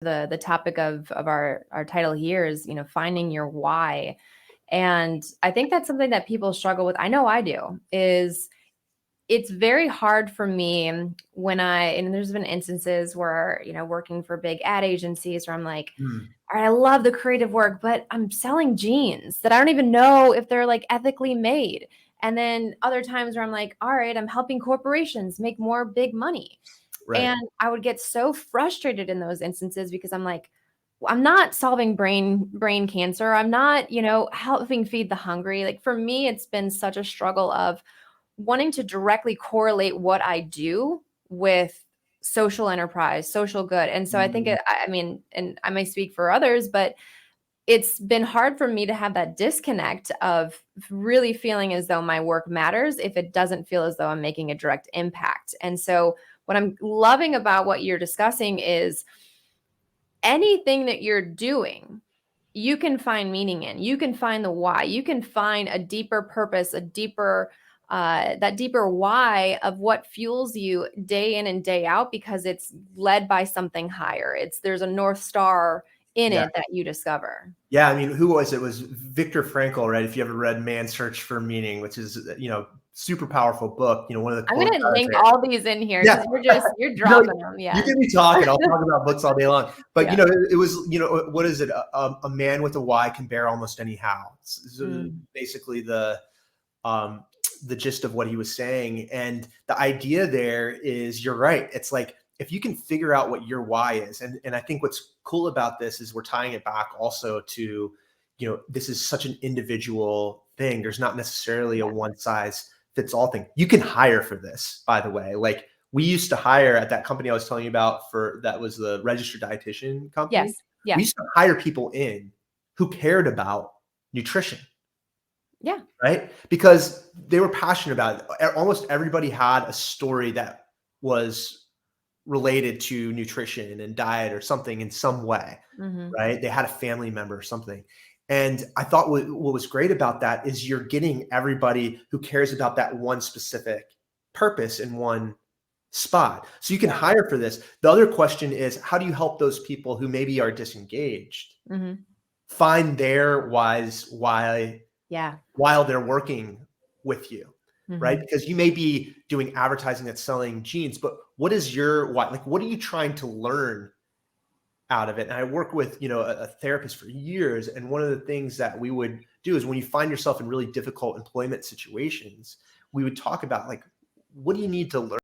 the topic of our title here is, finding your why. And I think that's something that people struggle with. I know I do, is it's very hard for me when and there's been instances where, working for big ad agencies where I'm like, all right, I love the creative work, but I'm selling jeans that I don't even know if they're like ethically made. And then other times where I'm like, all right, I'm helping corporations make more big money. Right. And I would get so frustrated in those instances because I'm like, I'm not solving brain cancer. I'm not, helping feed the hungry. Like for me, it's been such a struggle of wanting to directly correlate what I do with social enterprise, social good. And so I think I mean, and I may speak for others, but it's been hard for me to have that disconnect of really feeling as though my work matters if it doesn't feel as though I'm making a direct impact. And so what I'm loving about what you're discussing is anything that you're doing, you can find meaning in. You can find the why. You can find a deeper purpose, that deeper why of what fuels you day in and day out, because it's led by something higher. There's a North Star in it that you discover. Yeah. I mean, who was it? It was Viktor Frankl, right? If you ever read Man's Search for Meaning, which is, super powerful book, one of the I'm quotes. going to link all these in here because you're dropping them. Yeah. You can be talking. I'll talk about books all day long. But, Yeah. it was, what is it? A man with a why can bear almost any how. So basically the gist of what he was saying. And the idea there is, you're right. It's like, if you can figure out what your why is, and I think what's cool about this is we're tying it back also to, this is such an individual thing. There's not necessarily a one size fits all thing. You can hire for this, by the way. Like we used to hire at that company I was telling you about that was the registered dietitian company. Yes. Yeah. We used to hire people in who cared about nutrition. Yeah. Right. Because they were passionate about it. Almost everybody had a story that was related to nutrition and diet or something in some way, right? They had a family member or something. And I thought what was great about that is you're getting everybody who cares about that one specific purpose in one spot. So you can hire for this. The other question is, how do you help those people who maybe are disengaged find their whys while they're working with you? Right? Because you may be doing advertising that's selling jeans, but what is your why? Like, what are you trying to learn out of it? And I work with, a therapist for years. And one of the things that we would do is when you find yourself in really difficult employment situations, we would talk about like, what do you need to learn?